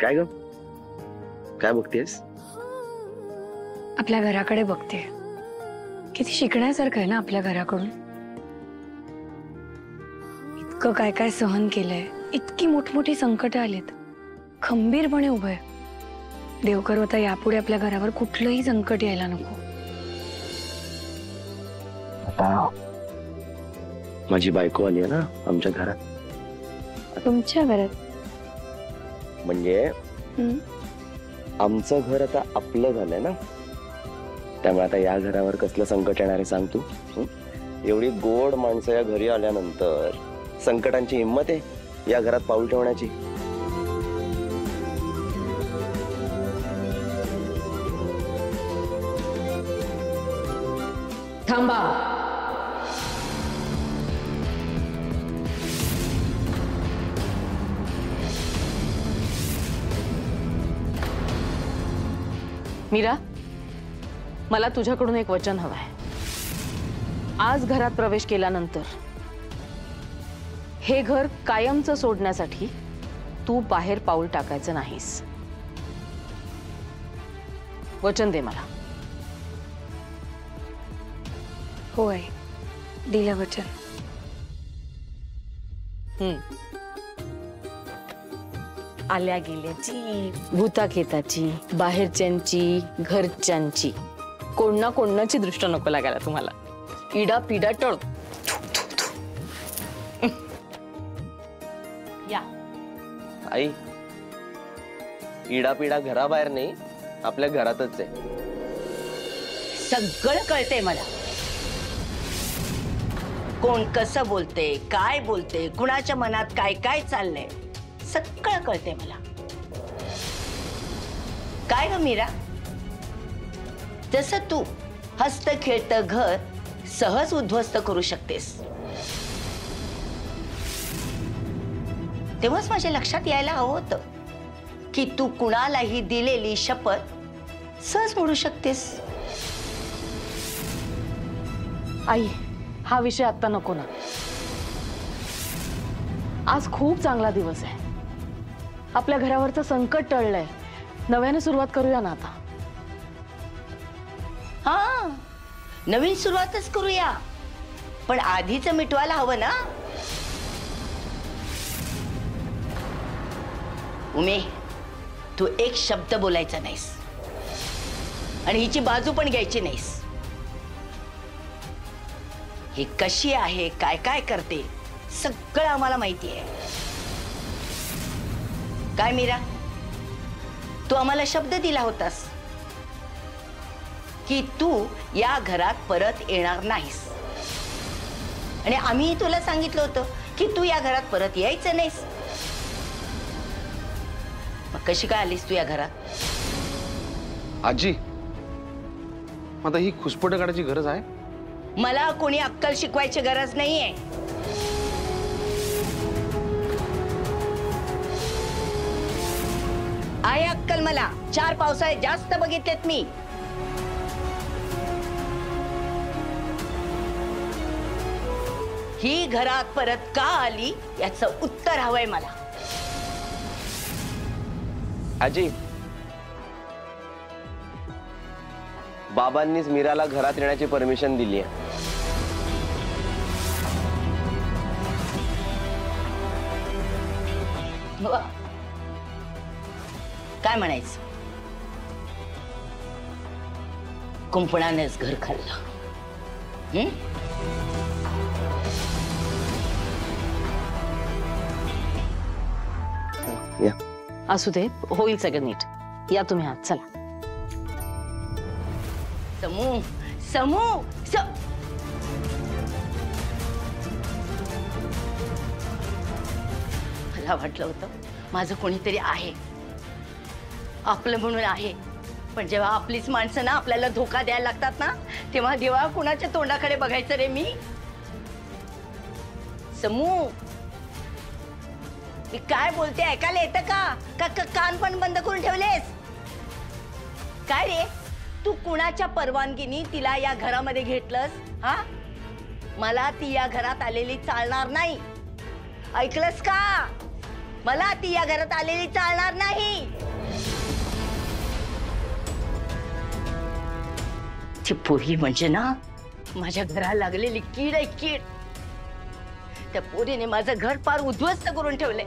काय ग, काय बघतेस? आपल्या घराकडे बघते. किती शिकण्यासारखं आहे ना आपल्या घराकडून. इतकं काय काय सहन केलंय, इतकी मोठमोठी संकट आलीत, खंबीरपणे उभं आहे. देव करो आता यापुढे आपल्या घरावर कुठलंही संकट यायला नको. आता माझी बायको आली आहे ना आमच्या घरात. तुमच्या घरात म्हणजे आमचं घर आता आपलं झालंय ना, त्यामुळे आता या घरावर कसलं संकट येणार आहे सांग तू? एवढी गोड माणसं या घरी आल्यानंतर संकटांची हिंमत आहे या घरात पाऊल ठेवण्याची? थांबा. मीरा, मला तुझ्याकडून एक वचन हवं आहे. आज घरात प्रवेश केल्यानंतर हे घर कायमचं सोडण्यासाठी तू बाहेर पाऊल टाकायचं नाहीस. वचन दे मला. होय, दिलं वचन. आल्या गेल्याची, भूताखेताची, बाहेरच्यांची, घरच्यांची, कोण ना कोणाची दृष्ट नको लागायला तुम्हाला. इडा पिडा टळ. या आई, इडापिडा घराबाहेर नाही, आपल्या घरातच आहे. सगळं कळतंय मला. कोण कसं बोलते, काय बोलते, कुणाच्या मनात काय काय चाललंय, सगळं कळतंय मला. काय ग मीरा, जसं तू हस्त खेळतं घर सहज उद्ध्वस्त करू शकतेस, तेव्हाच माझ्या लक्षात यायला हवं होतं की तू कुणालाही दिलेली शपथ सहज मोडू शकतेस. आई, हा विषय आता नको ना. आज खूप चांगला दिवस आहे. आपल्या घरावरचं संकट टळलंय. नव्याने सुरुवात करूया ना आता. हा, नवीन सुरुवातच करूया, पण आधीच मिटवायला हवं ना. उमे, तू एक शब्द बोलायचा नाहीस आणि हिची बाजू पण घ्यायची नाहीस. ही कशी आहे, काय काय करते, सगळं आम्हाला माहिती आहे. काय मीरा, तू आम्हाला शब्द दिला होतास की तू या घरात परत येणार नाहीस, आणि आम्ही तुला सांगितलं होतं की तू या घरात परत यायचं नाहीस. मग कशी काय आलीस तू या घरात? आजी, आता ही खुसपट काढायची गरज आहे? मला कोणी अक्कल शिकवायची गरज नाहीये. आहे अक्कल मला. 4 पावसाळे जास्त बघितलेत मी. ही घरात परत का आली याचं उत्तर हवंय मला. आजी, बाबांनीच मीराला घरात येण्याची परमिशन दिली आहे. काय म्हणायचं? कुंपणानेच घर खाल्लं. या. असू दे, होईल सगळं नीट. या तुम्ही आत, चला. समू, समू, मला वाटलं होतं माझं कोणीतरी आहे, आपलं म्हणून आहे, पण जेव्हा आपलीच माणसं ना आपल्याला धोका द्यायला लागतात ना, तेव्हा देवा कुणाच्या तोंडाकडे बघायचं रे मी. समू, मी काय बोलते ऐकायला येतं का? कान पण बंद करून ठेवलेस काय रे? तू कुणाच्या परवानगीने तिला या घरामध्ये घेतलंस? हा, मला ती या घरात आलेली चालणार नाही, ऐकलंस का? मला ती या घरात आलेली चालणार नाही. ती पोरगी म्हणजे ना माझ्या घराला लागलेली कीड आहे, कीड. त्या पोरीने माझं घर फार उद्ध्वस्त करून ठेवलंय.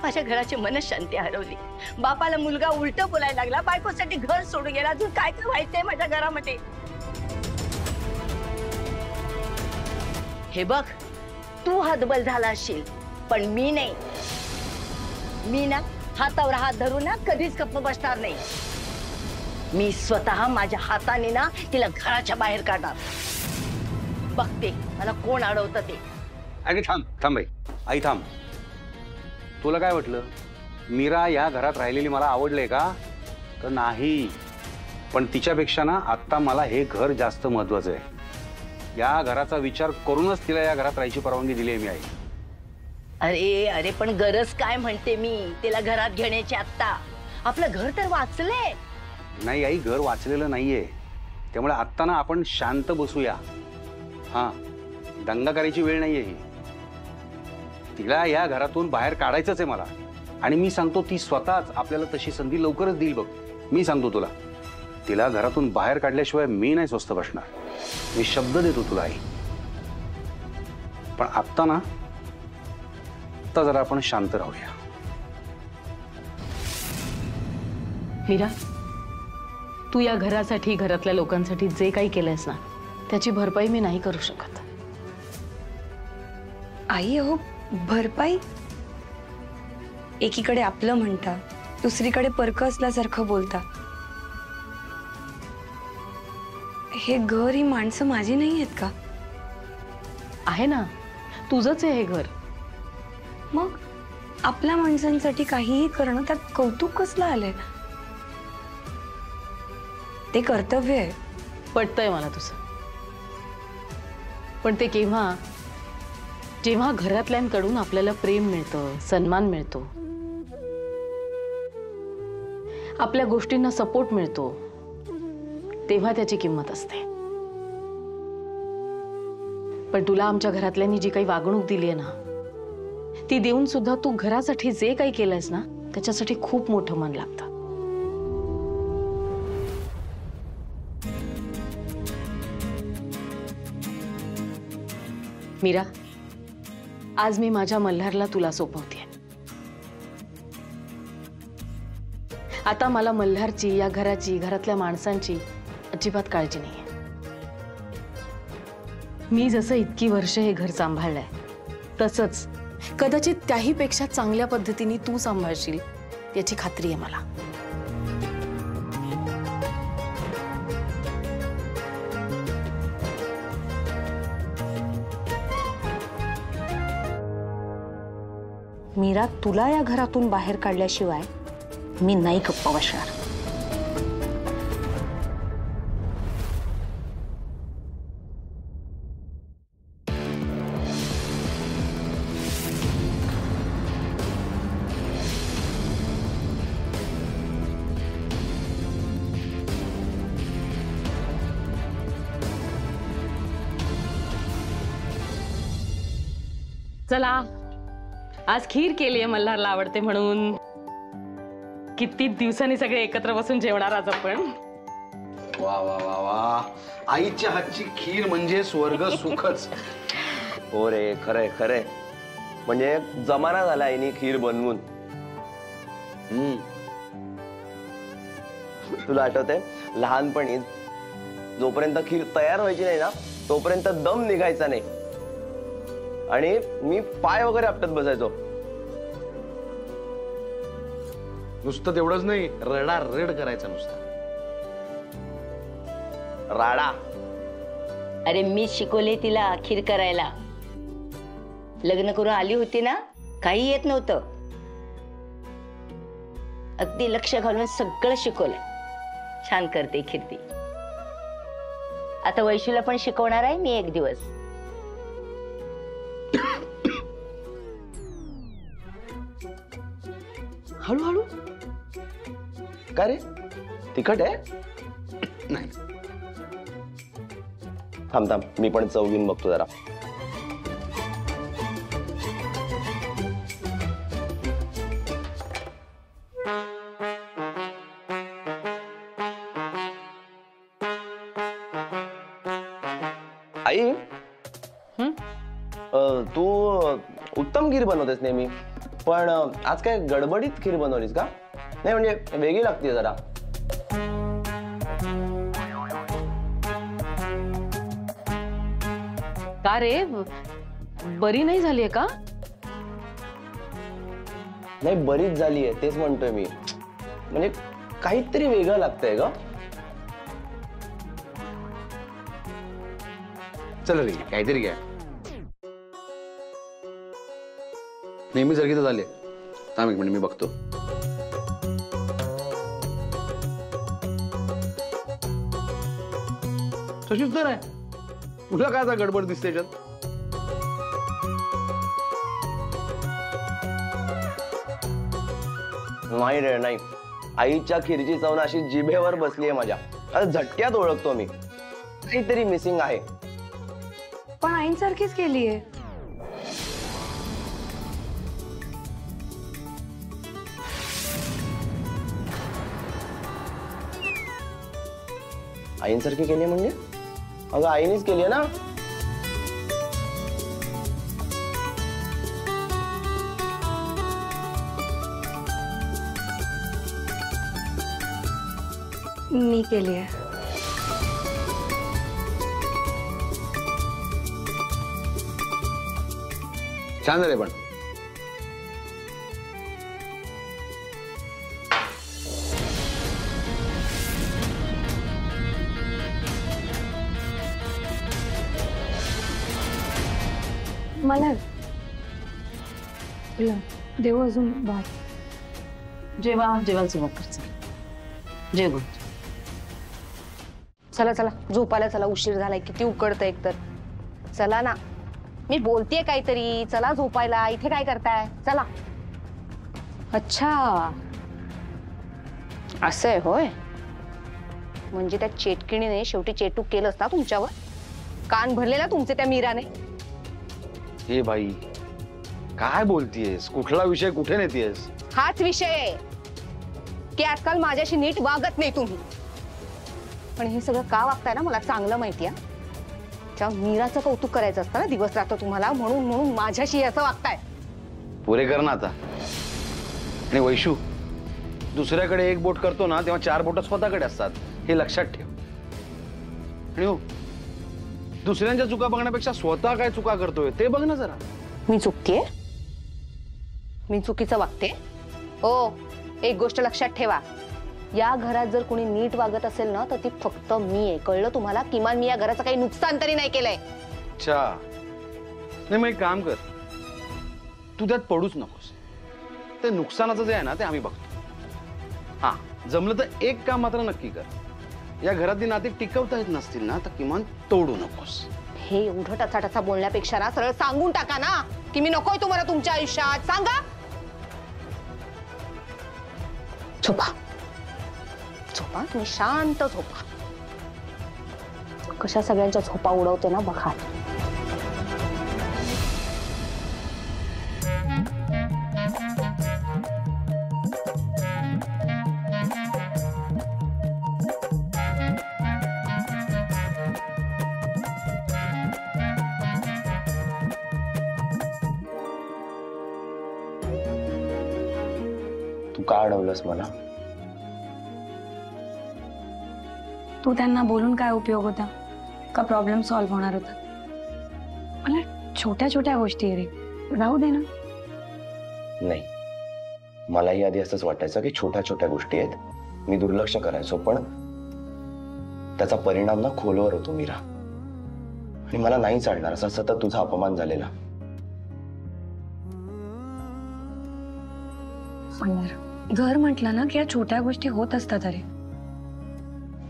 माझ्या घराची मनशांती हरवली. बापाला मुलगा उलट बोलायला लागला, बायकोसाठी घर सोडून गेला. अजून काय काय व्हायचंय माझ्या घरामध्ये. हे बघ, तू हतबल झाला असशील, पण मी नाही. मी ना हातावर हात धरून ना कधीच गप्प बसणार नाही. मी स्वतः माझ्या हाताने ना तिला घराच्या बाहेर काढणार. बघते मला कोण अडवतं ते. अरे थांब थांब बाई, आई थांब. तुला काय वाटलं मीरा या घरात राहिलेली मला आवडले का? तर नाही, पण तिच्यापेक्षा ना आता मला हे घर जास्त महत्वाचं आहे. या घराचा विचार करूनच तिला या घरात राहायची परवानगी दिली आहे मी, आई. अरे अरे पण गरज काय म्हणते मी तिला घरात घेण्याची. आत्ता आपलं घर तर वाचलंय. नाही आई, घर वाचलेलं नाहीये. त्यामुळे आत्ता ना आपण शांत बसूया. हा, दंगा करायची वेळ नाहीये ही. तिला या घरातून बाहेर काढायचंच आहे मला. आणि मी सांगतो ती स्वतःच आपल्याला तशी संधी लवकरच देईल बघ. मी सांगतो तुला, तिला घरातून बाहेर काढल्याशिवाय मी नाही स्वस्थ बसणार. मी शब्द देतो तुला आई. पण आत्ता ना, आत्ता जरा आपण शांत राहूया. मीरा, तू या घरासाठी, घरातल्या लोकांसाठी जे काही केलंयस ना, त्याची भरपाई मी नाही करू शकत. आई अहो, भरपाई? एकीकडे आपलं म्हणता, दुसरीकडे परक असल्यासारखं बोलता. हे घर, ही माणसं माझी नाही आहेत का? आहे ना, तुझंच आहे हे घर. मग आपल्या माणसांसाठी काहीही करणं, त्यात कौतुक कसलं आलंय? ते कर्तव्य आहे. पटतंय मला तुझं. पण ते केव्हा, जेव्हा घरातल्यांकडून आपल्याला प्रेम मिळतं, सन्मान मिळतो, आपल्या गोष्टींना सपोर्ट मिळतो, तेव्हा त्याची किंमत असते. पण तुला आमच्या घरातल्यांनी जी काही वागणूक दिली आहे ना, ती देऊन सुद्धा तू घरासाठी जे काही केलंयस ना, त्याच्यासाठी खूप मोठं मन लागतं. मीरा, आज मी माझ्या मल्हारला तुला सोपवते. आता मला मल्हारची, या घराची, घरातल्या माणसांची अजिबात काळजी नाहीये. मी जसं इतकी वर्ष हे घर सांभाळलंय, तसंच कदाचित त्याही पेक्षा चांगल्या पद्धतीने तू सांभाळशील याची खात्री आहे मला. मीरा, तुला या घरातून बाहेर काढल्याशिवाय मी नाही गप्प बसणार. चला, आज खीर केलीये मल्हारला आवडते म्हणून. किती दिवसांनी सगळे एकत्र बसून जेवणार आज आपण. वा वा वा वा, आईच्या हातची खीर म्हणजे स्वर्ग सुखच. हो रे, खरंय खरंय. म्हणजे जमाना झाला आईनी खीर बनवून. तुला आठवतंय लहानपणी जोपर्यंत खीर तयार व्हायची नाही ना, तोपर्यंत दम निघायचा नाही. आणि मी पाय वगैरे आपटत बसायचो. नुसतं तेवढंच नाही, रडा रेड करायचा नुसता. राडा. अरे मी शिकवले तिला खीर करायला. लग्न करून आली होती ना, काही येत नव्हतं. अगदी लक्ष घालून सगळं शिकवलं. छान करते खीर ती. आता वैशूला पण शिकवणार आहे मी एक दिवस. हळूहळू. का रे, तिखट आहे? नाही, थांब थांब, मी पण चव घेऊन बघतो जरा. आई हं? तू उत्तम खीर बनवतेस नेहमी, पण आज काय गडबडीत खीर बनवलीस का? नाही म्हणजे वेगळी लागते जरा. का रे, बरी नाही झालीये का? नाही बरीच झाली आहे तेच म्हणतोय मी. म्हणजे काहीतरी वेगळं लागतंय ग. चल रे काहीतरी घ्या. नेहमी सारखी तर झाली. थांब एक मिनिट मी बघतो. तशीच तर आहे. तुला काय आता गडबड दिसते याच्यात? नाही रे नाही. आईच्या खीरची चव ना अशी जिभेवर बसलीये माझ्या. आता झटक्यात ओळखतो मी काहीतरी मिसिंग आहे. पण आईंसारखीच केलीये. आईंसारखी केली म्हणजे? अगं आईनेच केली ना. मी केलीये. छान झाले पण. मला देऊ अजून भात. जेवायला सुरुवात कर. जेवण. चला चला झोपायला चला, उशीर झालाय. किती उकडतं एकतर. चला ना, मी बोलतेय काहीतरी. चला झोपायला. इथे काय करताय? चला. अच्छा असं आहे होय. म्हणजे त्या चेटकिणीने शेवटी चेटूक केलंच ना तुमच्यावर. कान भरलेला तुमचे त्या मीराने. हे बाई काय बोलतीयस? कुठला विषय कुठे नेतीयस? हाच विषय आहे की आजकाल माझ्याशी नीट वागत नाही तुम्ही. पण हे सगळं का वागताय ना मला चांगलं माहिती आहे. त्या मीराचं कौतुक करायचं असतं ना दिवस रात्र तुम्हाला, म्हणून म्हणून माझ्याशी असं वागताय. पुरे कर ना आता. आणि वैशू, दुसऱ्याकडे एक बोट करतो ना तेव्हा 4 बोट स्वतःकडे असतात, हे लक्षात ठेव. आणि हो, दुसऱ्यांच्या चुका बघण्यापेक्षा स्वतः काय चुका करतोय ते बघ ना जरा. मी चुकतेय? मी चुकीचं वागते? हो, एक गोष्ट लक्षात ठेवा. या घरात जर कोणी नीट वागत असेल ना तर ती फक्त मी आहे. कळलं तुम्हाला? किमान मी या घराचं काही नुकसान तरी नाही केलंय. अच्छा, नाही मग एक काम कर, तू त्यात पडूच नकोस. ते नुकसानाचं जे आहे ना ते आम्ही बघतो. हा, जमलं तर एक काम मात्र नक्की कर. या घरातली नाती टिकवता येत नसतील ना तर किमान तोडू नकोस. हे एवढं टचाटचा बोलण्यापेक्षा ना सरळ सांगून टाका ना की मी नकोय तुम्हाला तुमच्या आयुष्यात. सांगा. झोपा झोपा, तुम्ही शांत झोपा. कशा सगळ्यांच्या झोपा उडवते ना बघा. तू का अडवलंस मला? तू त्यांना बोलून काय उपयोग होता? का प्रॉब्लेम सॉल्व्ह होणार होता? मला छोट्या छोट्या गोष्टी आहे रे, राहू दे ना. नाही, मलाही आधी असंच वाटायचं की छोट्या छोट्या गोष्टी आहेत, मी दुर्लक्ष करायचो. पण त्याचा परिणाम ना खोलवर होतो मीरा. आणि मला नाही चालणार असा सतत तुझा अपमान झालेला. घर म्हटलं ना की या छोट्या गोष्टी होत असतात. अरे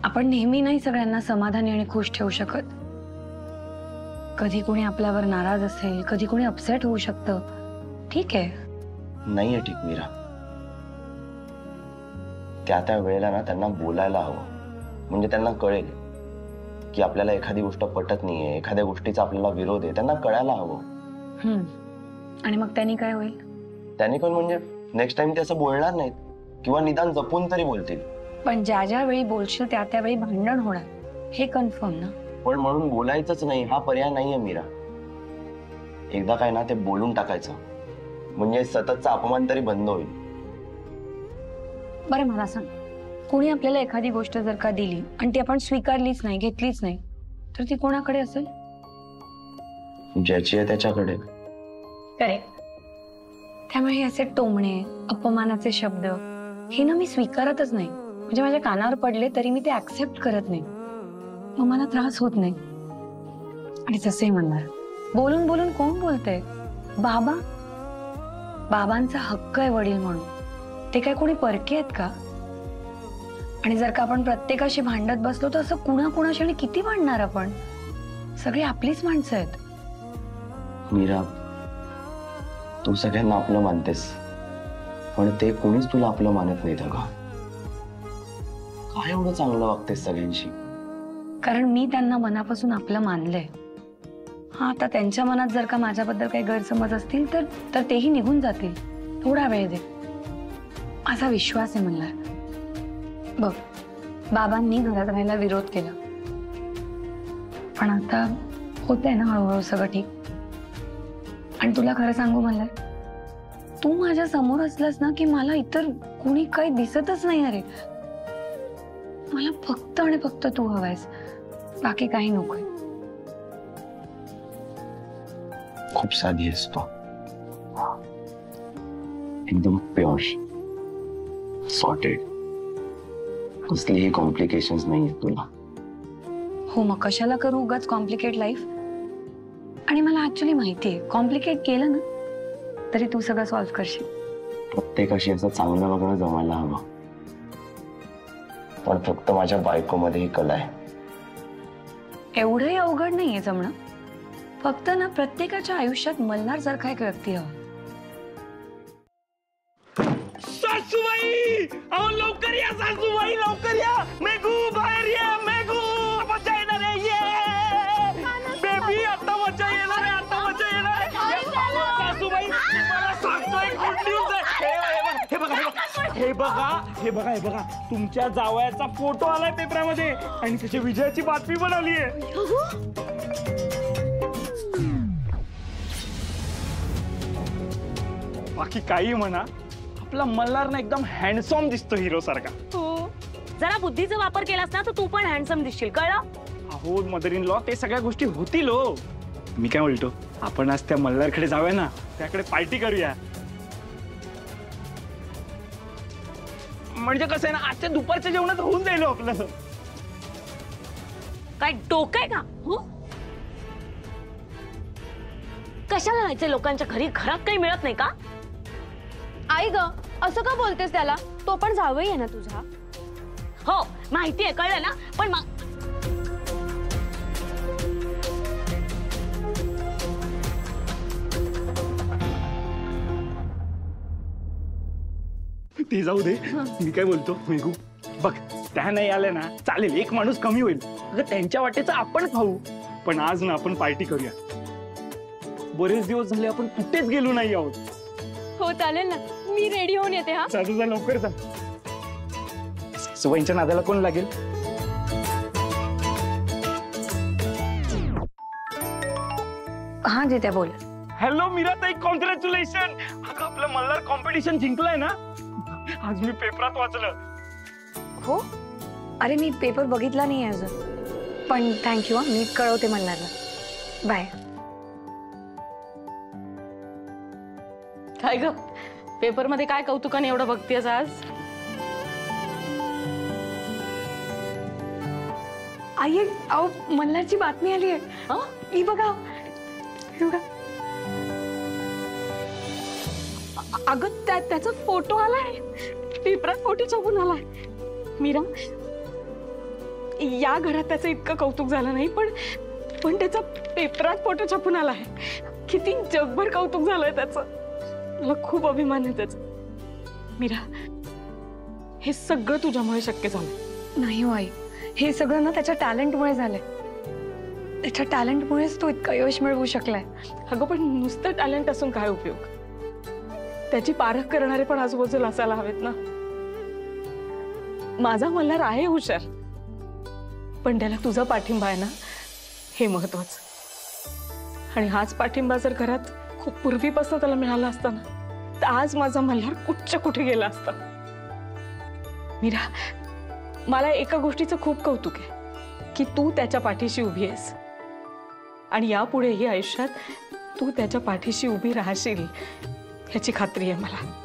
आपण नेहमी नाही सगळ्यांना समाधानी आणि खुश ठेवू शकत. कधी कोणी आपल्यावर नाराज असेल, कधी कोणी अपसेट होऊ शकतं. ठीक आहे, नाहीये ठीक मीरा. त्या वेळेला ना त्यांना बोलायला हवं. म्हणजे त्यांना कळेल की आपल्याला एखादी गोष्ट पटत नाहीये, एखाद्या गोष्टीचा आपल्याला विरोध आहे. त्यांना कळायला हवं. आणि मग त्यांनी काय होईल? त्यांनी पण म्हणजे नेक्स्ट टाइम ते असं बोलणार नाहीत, किंवा निदान जपून तरी बोलतील. पण ज्या ज्या वेळी बोलशील त्या त्यावेळी भांडण होणार, हे कन्फर्म ना? पण म्हणून बोलायचंच नाही हा पर्याय नाहीये मीरा. एकदा काय ना ते बोलून टाकायचं, म्हणजे सततचा अपमान तरी बंद होईल. बरं मला सांग, कोणी आपल्याला एखादी गोष्ट जर का दिली आणि ती आपण स्वीकारलीच नाही, घेतलीच नाही, तर ती कोणाकडे असेल? ज्याची आहे त्याच्याकडे. करेक्ट. त्यामुळे हे असे टोमणे, अपमानाचे शब्द हे ना मी स्वीकारतच नाही. म्हणजे माझ्या कानावर पडले तरी मी ते ऍक्सेप्ट करत नाही. मग मला त्रास होत नाही. आणि तसंही म्हणणार, बोलून बोलून कोण बोलतंय? बाबा, बाबांचा हक्क आहे वडील म्हणून. ते काय कोणी परके आहेत का? आणि जर का आपण प्रत्येकाशी भांडत बसलो तर असं कुणाकुणाशी आणि किती भांडणार आपण? सगळी आपलीच माणसं आहेत. मीरा, तू सगळ्यांना आपलं मानतेस, पण ते कोणीच तुला आपलं मानत नाही का? काय एवढं चांगलं वागतेस सगळ्यांशी? कारण मी त्यांना मनापासून आपलं मानलंय. हा, आता त्यांच्या मनात जर का माझ्याबद्दल काही गैरसमज असतील तर तेही निघून जातील. थोडा वेळ दे, असा विश्वास आहे मला. बघ, बाबांनी घरात राहायला विरोध केला, पण आता होतंय ना हळूहळू सगळं ठीक. आणि तुला खरं सांगू मला, तू माझ्या समोर असलास ना की मला इतर कोणी काही दिसतच नाही. अरे मला फक्त आणि फक्त तू हवायस, बाकी काही नकोय. खूप साधी आहेस तू, एकदम प्युअर, सॉर्टेड. कसलीही कॉम्प्लिकेशन्स नाही आहेत तुला. हो, मग कशाला करू उगाच कॉम्प्लिकेट लाईफ? आणि मला ऍक्च्युली माहितीये, कॉम्प्लिकेट केलं ना तरी तू सगळं सॉल्व्ह करशील. प्रत्येकाशी असं चांगलं वागणं जमायला हवं, पण फक्त माझ्या बायकोमध्ये ही कला आहे. एवढंही अवघड नाहीये जमणं. फक्त ना प्रत्येकाच्या आयुष्यात मल्हार सारखा एक व्यक्ती हवा. सासूबाई, अहो लवकर या सासूबाई, लवकर या. मेघू बाहेर या, मेघू मजा येणार आहे. ये बेबी, आता मजा येणार आहे, आता मजा येणार आहे. सासूबाई, मला सांगतोय गुड न्यूज आहे. हे बघा, हे बघा, हे बघा, हे बघा, तुमच्या जावयाचा फोटो आलाय पेपरामध्ये आणि त्याच्या विजयाची बातमी पण आली आहे. बाकी काही म्हणा, आपला मल्हार ना एकदम हँडसॉम दिसतो हिरो सारखा. हो, जरा बुद्धीचा वापर केलास ना तर तू पण हँडसम दिसशील, कळलं? अहो मदर इन लॉ, ते सगळ्या गोष्टी होतील हो. मी काय बोलतो, आपण आज त्या मल्हारकडे जाऊया ना, त्याकडे पार्टी करूया. म्हणजे कसं आहे ना, आजच्या दुपारच्या जेवणात होऊन जाईल आपलं. काय डोकं आहे का? हो, कशाला जायचंय लोकांच्या घरी? घरात काही मिळत नाही का? आई ग, असं का बोलतेस त्याला? तो पण जावई आहे ना तुझा. हो माहितीये, कळलं ना. पण ते जाऊ दे. मी काय बोलतो मेघू, बघ त्या नाही आल्या ना चालेल, एक माणूस कमी होईल. अगं त्यांच्या वाटेचं आपण खाऊ, पण आज ना आपण पार्टी करूया. बरेच दिवस झाले आपण कुठेच गेलो नाही आहोत. हो चालेल ना, मी रेडी होऊन येते. हा, जा जा, लवकर जा. सुवाईंच्या नादाला कोण लागेल? हा जित्या बोल. हॅलो मीराताई, कॉंग्रॅच्युलेशन. अगं आपलं मल्हार कॉम्पिटिशन जिंकलाय ना, आज मी पेपरात वाचलं. हो, अरे मी पेपर बघितला नाही अजून, पण थँक्यू. मी कळवते मल्हारला. बाय. काय ग, पेपर मध्ये काय कौतुकाने एवढं बघतेस आज? आई, अहो मल्हारची बातमी आली आहे. ही बघा, हे बघा. अगं त्याचा फोटो आलाय पेपरात, फोटो छापून आलाय. मीरा, या घरात त्याचं इतकं कौतुक झालं नाही, पण त्याचा पेपरात फोटो छापून आलाय. किती जगभर कौतुक झालंय त्याचं. मला खूप अभिमान आहे त्याचा. मीरा, हे सगळं तुझ्यामुळे शक्य झालं. नाही हो आई, हे सगळं ना त्याच्या टॅलेंटमुळे झालंय. त्याच्या टॅलेंटमुळेच तो इतका यश मिळवू शकलाय. अगं पण नुसतं टॅलेंट असून काय उपयोग? त्याची पारख करणारे पण आजूबाजूला असायला हवेत ना. माझा मल्हार आहे हुशार, पण त्याला तुझा पाठिंबा आहे ना, हे महत्वाचं. आणि हाच पाठिंबा जर घरात खूप पूर्वीपासून त्याला मिळाला असता ना, तर आज माझा मल्हार कुठे गेला असता. मीरा, मला एका गोष्टीचं खूप कौतुक आहे की तू त्याच्या पाठीशी उभी आहेस आणि यापुढेही आयुष्यात तू त्याच्या पाठीशी उभी राहशील याची खात्री आहे मला.